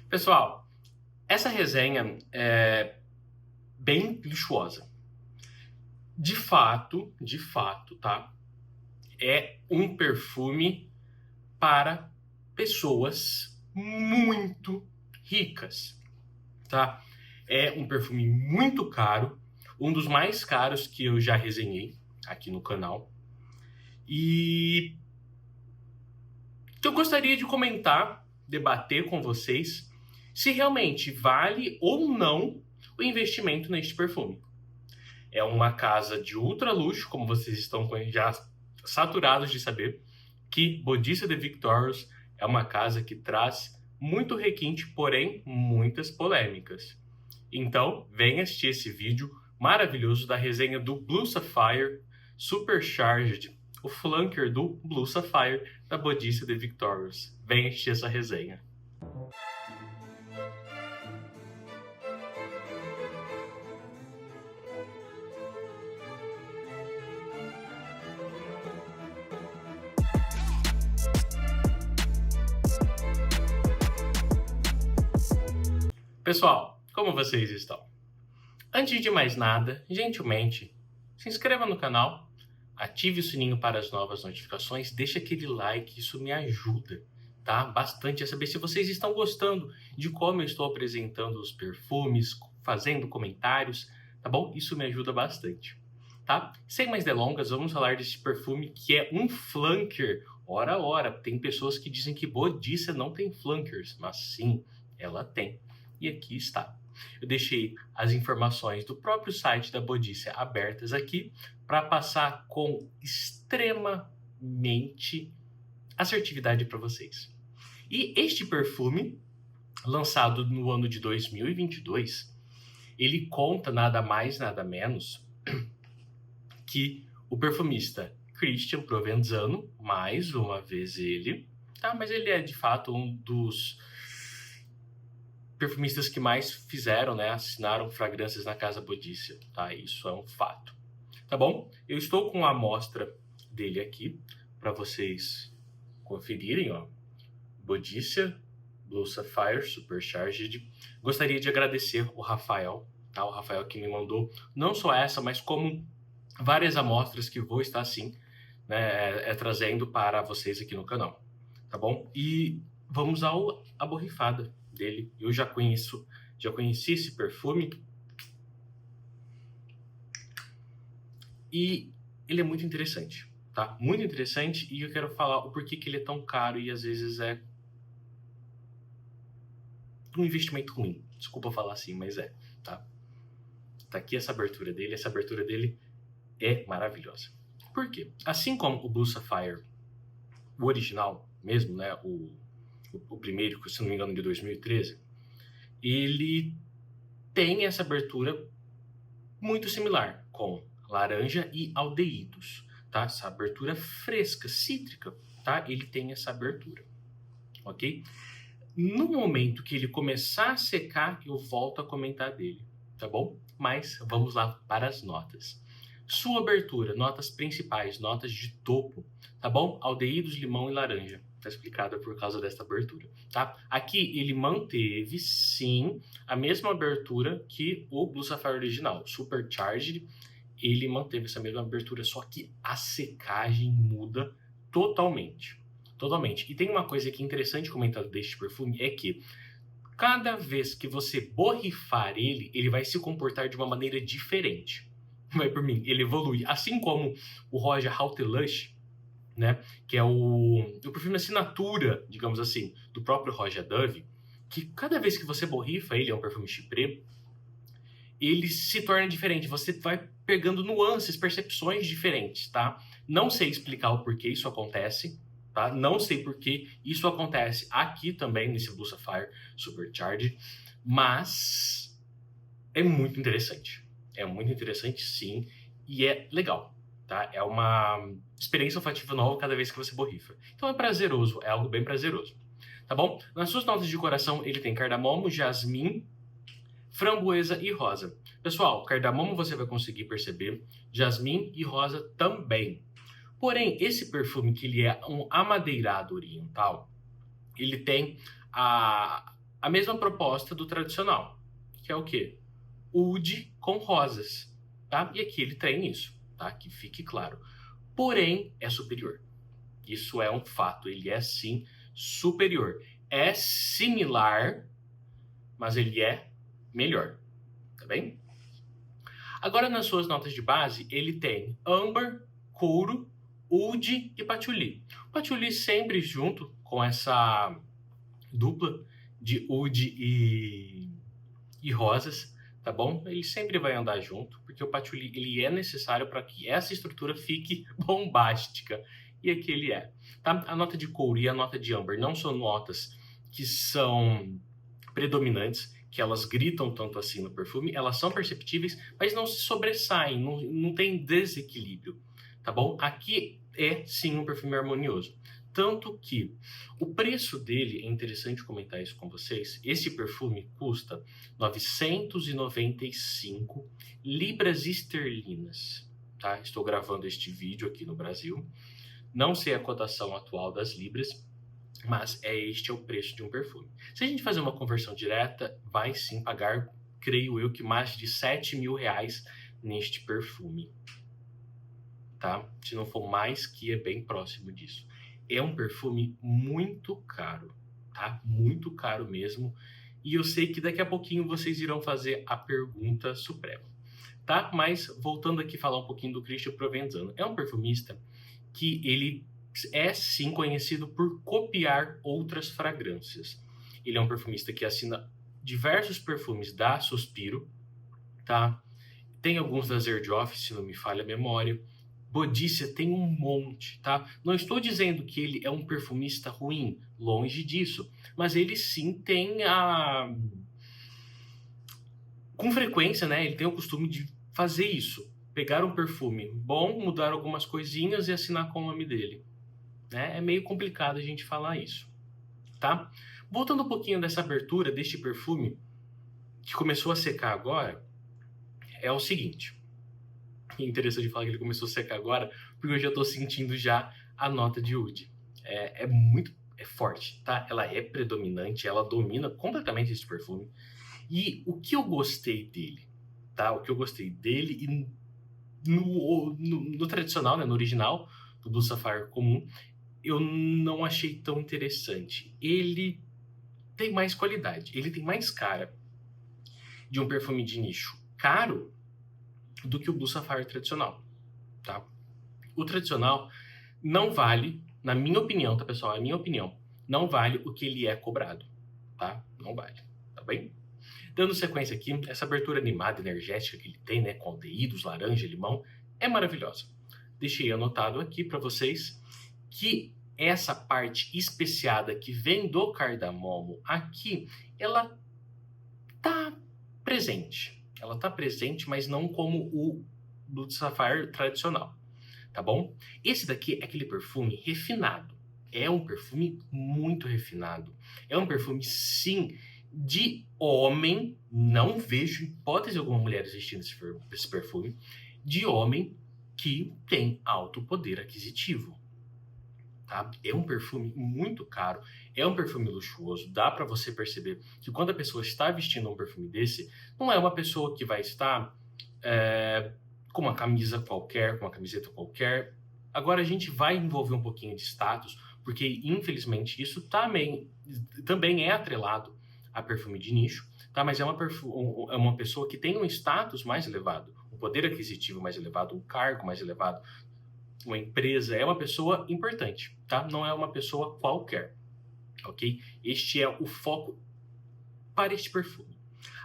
Pessoal, essa resenha é bem luxuosa. De fato, tá? É um perfume para pessoas muito ricas, tá? É um perfume muito caro, um dos mais caros que eu já resenhei aqui no canal. E eu gostaria de comentar, debater com vocês se realmente vale ou não o investimento neste perfume. É uma casa de ultra luxo, como vocês estão já saturados de saber, que Bodicia de Victorious é uma casa que traz muito requinte, porém muitas polêmicas. Então, venha assistir esse vídeo maravilhoso da resenha do Blue Sapphire Supercharged, o flanker do Blue Sapphire da Bodicia de Victorious. Venha assistir essa resenha. Pessoal, como vocês estão? Antes de mais nada, gentilmente, se inscreva no canal, ative o sininho para as novas notificações, deixa aquele like, isso me ajuda, tá? Bastante a saber se vocês estão gostando de como eu estou apresentando os perfumes, fazendo comentários, tá bom? Isso me ajuda bastante, tá? Sem mais delongas, vamos falar desse perfume que é um flanker. Ora, tem pessoas que dizem que Bodicia não tem flankers, mas sim, ela tem. E aqui está. Eu deixei as informações do próprio site da Bodicia abertas aqui para passar com extremamente assertividade para vocês. E este perfume, lançado no ano de 2022, ele conta nada mais, nada menos que o perfumista Christian Provenzano, mais uma vez ele, tá? Mas ele é de fato um dos perfumistas que mais fizeram, né, assinaram fragrâncias na Casa Bodicia, tá? Isso é um fato, tá bom? Eu estou com a amostra dele aqui para vocês conferirem, ó. Bodicia Blue Sapphire Supercharged. Gostaria de agradecer o Rafael, tá? O Rafael que me mandou não só essa, mas como várias amostras que vou estar sim, né, trazendo para vocês aqui no canal, tá bom? E vamos à borrifada dele. Eu já conheci esse perfume e ele é muito interessante, tá? Muito interessante, e eu quero falar o porquê que ele é tão caro e às vezes é um investimento ruim. Desculpa falar assim, mas tá? Tá aqui essa abertura dele é maravilhosa. Por quê? Assim como o Blue Sapphire, o original mesmo, né, o primeiro, se não me engano, de 2013, ele tem essa abertura muito similar com laranja e aldeídos, tá? Essa abertura fresca, cítrica, tá? Ele tem essa abertura, ok? No momento que ele começar a secar, eu volto a comentar dele, tá bom? Mas vamos lá para as notas. Sua abertura, notas principais, notas de topo, tá bom? Aldeídos, limão e laranja. Tá explicado por causa desta abertura, tá? Aqui ele manteve, sim, a mesma abertura que o Blue Sapphire original, Supercharged. Ele manteve essa mesma abertura, só que a secagem muda totalmente. Totalmente. E tem uma coisa que é interessante comentar deste perfume, é que cada vez que você borrifar ele, ele vai se comportar de uma maneira diferente. Vai por mim, ele evolui. Assim como o Roja Haute-Lush, né, que é o perfume assinatura, digamos assim, do próprio Roja Dove, que cada vez que você borrifa ele, é um perfume chypre, ele se torna diferente. Você vai pegando nuances, percepções diferentes, tá? Não sei explicar o porquê isso acontece, tá? Não sei porquê isso acontece aqui também, nesse Blue Sapphire Supercharged, mas é muito interessante. É muito interessante, sim, e é legal, tá? É uma experiência olfativa nova cada vez que você borrifa. Então é prazeroso, é algo bem prazeroso, tá bom? Nas suas notas de coração, ele tem cardamomo, jasmim, framboesa e rosa. Pessoal, cardamomo você vai conseguir perceber, jasmim e rosa também. Porém, esse perfume, que ele é um amadeirado oriental, ele tem a mesma proposta do tradicional, que é o quê? Oud com rosas, tá? E aqui ele tem isso, tá? Que fique claro. Porém, é superior. Isso é um fato, ele é sim superior. É similar, mas ele é melhor, tá bem? Agora, nas suas notas de base, ele tem âmbar, couro, oud e patchouli. O patchouli sempre junto com essa dupla de oud e rosas, tá bom? Ele sempre vai andar junto, porque o patchouli ele é necessário para que essa estrutura fique bombástica. E aqui ele é. Tá? A nota de couro e a nota de âmbar não são notas que são predominantes, que elas gritam tanto assim no perfume, elas são perceptíveis, mas não se sobressaem, não tem desequilíbrio, tá bom? Aqui é sim um perfume harmonioso. Tanto que o preço dele, é interessante comentar isso com vocês, esse perfume custa 995 libras esterlinas, tá? Estou gravando este vídeo aqui no Brasil, não sei a cotação atual das libras, mas este é o preço de um perfume. Se a gente fazer uma conversão direta, vai sim pagar, creio eu, que mais de 7 mil reais neste perfume, tá? Se não for mais, que é bem próximo disso. É um perfume muito caro, tá? Muito caro mesmo. E eu sei que daqui a pouquinho vocês irão fazer a pergunta suprema, tá? Mas voltando aqui falar um pouquinho do Christian Provenzano. É um perfumista que ele é sim conhecido por copiar outras fragrâncias. Ele é um perfumista que assina diversos perfumes da Suspiro, tá? Tem alguns da Zerjoff, se não me falha a memória. Bodícia tem um monte, tá? Não estou dizendo que ele é um perfumista ruim, longe disso, mas ele sim tem a... Com frequência, né? Ele tem o costume de fazer isso. Pegar um perfume bom, mudar algumas coisinhas e assinar com o nome dele. Né? É meio complicado a gente falar isso, tá? Voltando um pouquinho dessa abertura deste perfume, que começou a secar agora, é o seguinte. É interessante falar que ele começou a secar agora, porque eu já estou sentindo já a nota de oud. É muito forte, tá? Ela é predominante, ela domina completamente esse perfume. E o que eu gostei dele, tá? O que eu gostei dele e no tradicional, né, no original, do Blue Sapphire comum, eu não achei tão interessante. Ele tem mais qualidade, ele tem mais cara de um perfume de nicho caro do que o Blue Sapphire tradicional, tá? O tradicional não vale, na minha opinião, tá, pessoal? É a minha opinião. Não vale o que ele é cobrado, tá? Não vale, tá bem? Dando sequência aqui, essa abertura animada, energética que ele tem, né, com aldeídos, laranja, limão, é maravilhosa. Deixei anotado aqui para vocês que essa parte especiada que vem do cardamomo aqui, ela tá presente. Ela tá presente, mas não como o Blue Sapphire tradicional, tá bom? Esse daqui é aquele perfume refinado. É um perfume muito refinado. É um perfume, sim, de homem. Não vejo hipótese alguma mulher existindo esse perfume. De homem que tem alto poder aquisitivo. Tá? É um perfume muito caro, é um perfume luxuoso, dá para você perceber que quando a pessoa está vestindo um perfume desse, não é uma pessoa que vai estar com uma camisa qualquer, com uma camiseta qualquer. Agora a gente vai envolver um pouquinho de status, porque infelizmente isso também é atrelado a perfume de nicho, tá? Mas é uma pessoa que tem um status mais elevado, um poder aquisitivo mais elevado, um cargo mais elevado, uma empresa, é uma pessoa importante, tá? Não é uma pessoa qualquer, ok? Este é o foco para este perfume.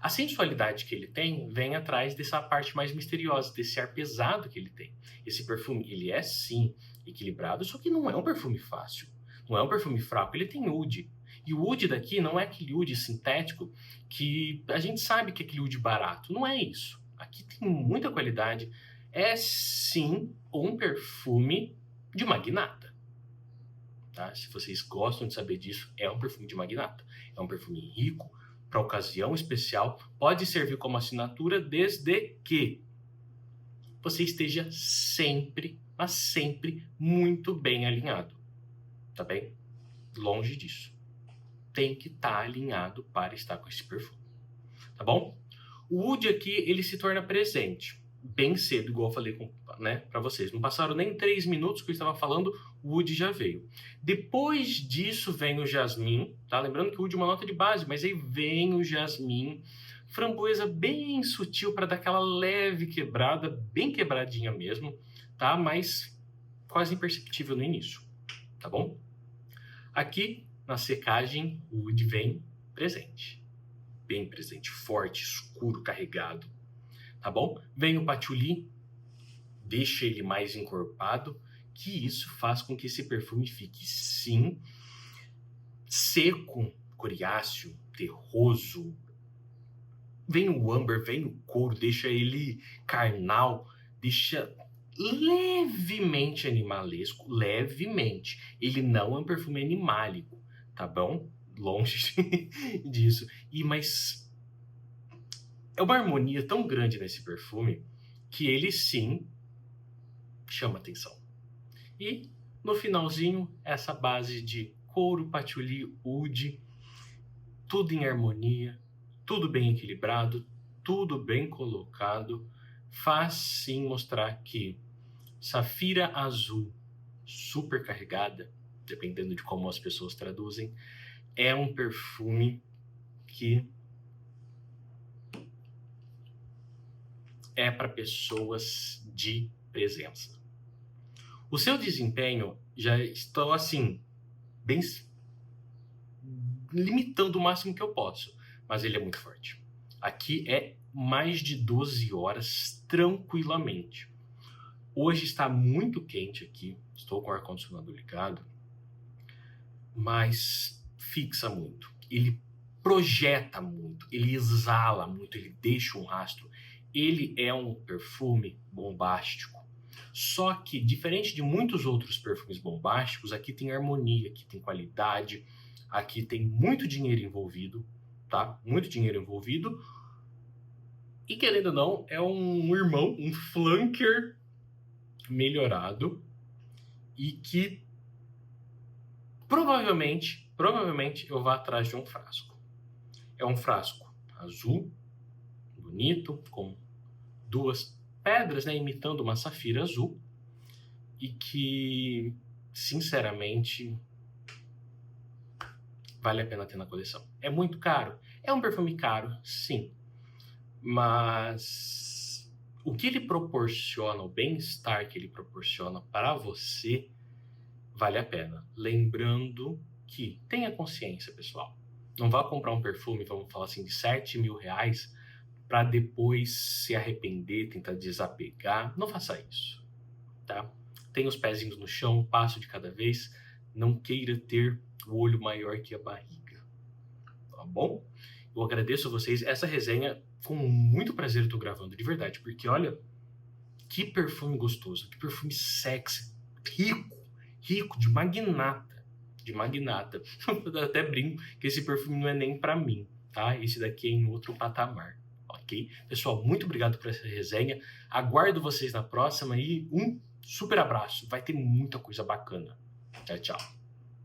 A sensualidade que ele tem vem atrás dessa parte mais misteriosa, desse ar pesado que ele tem. Esse perfume, ele é sim equilibrado, só que não é um perfume fácil, não é um perfume fraco, ele tem oud. E o oud daqui não é aquele oud sintético que a gente sabe que é aquele oud barato, não é isso. Aqui tem muita qualidade, é sim um perfume de magnata. Tá? Se vocês gostam de saber disso, é um perfume de magnata. É um perfume rico, para ocasião especial, pode servir como assinatura desde que você esteja sempre, mas sempre muito bem alinhado. Tá bem? Longe disso. tem que estar alinhado para estar com esse perfume, tá bom? O Wood aqui, ele se torna presente bem cedo, igual eu falei para vocês. Não passaram nem 3 minutos que eu estava falando, o Wood já veio. Depois disso vem o Jasmim, tá? Lembrando que o Wood é uma nota de base, mas aí vem o Jasmim, framboesa bem sutil para dar aquela leve quebrada, bem quebradinha mesmo, tá? Mas quase imperceptível no início, tá bom? Aqui, na secagem, o Wood vem presente. Bem presente, forte, escuro, carregado, tá bom? Vem o patchouli, deixa ele mais encorpado, que isso faz com que esse perfume fique, sim, seco, coriáceo, terroso. Vem o âmbar, vem o couro, deixa ele carnal, deixa levemente animalesco, levemente. Ele não é um perfume animálico, tá bom? Longe disso. Mas é uma harmonia tão grande nesse perfume que ele sim chama atenção. E no finalzinho, essa base de couro, patchouli, oud, tudo em harmonia, tudo bem equilibrado, tudo bem colocado, faz sim mostrar que Safira Azul, super carregada, dependendo de como as pessoas traduzem, é um perfume que é para pessoas de presença. O seu desempenho já está assim, bem limitando o máximo que eu posso, mas ele é muito forte. Aqui é mais de 12 horas tranquilamente. Hoje está muito quente aqui, estou com o ar-condicionado ligado, mas fixa muito. Ele projeta muito, ele exala muito, ele deixa um rastro. Ele é um perfume bombástico. Só que, diferente de muitos outros perfumes bombásticos, aqui tem harmonia, aqui tem qualidade, aqui tem muito dinheiro envolvido, tá? Muito dinheiro envolvido. E, querendo ou não, é um irmão, um flanker melhorado e que provavelmente eu vá atrás de um frasco. É um frasco azul, bonito, com 2 pedras, né, imitando uma safira azul, e que, sinceramente, vale a pena ter na coleção. É muito caro? É um perfume caro, sim, mas o que ele proporciona, o bem-estar que ele proporciona para você, vale a pena. Lembrando que tenha consciência, pessoal. Não vá comprar um perfume, vamos falar assim, de 7 mil reais para depois se arrepender, tentar desapegar. Não faça isso, tá? Tenha os pezinhos no chão, passo de cada vez. Não queira ter o olho maior que a barriga, tá bom? Eu agradeço a vocês. Essa resenha, com muito prazer, eu tô gravando, de verdade, porque olha, que perfume gostoso, que perfume sexy, rico, de magnata, Eu até brinco que esse perfume não é nem pra mim, tá? Esse daqui é em outro patamar, ok? Pessoal, muito obrigado por essa resenha. Aguardo vocês na próxima e um super abraço. Vai ter muita coisa bacana. Tchau, tchau.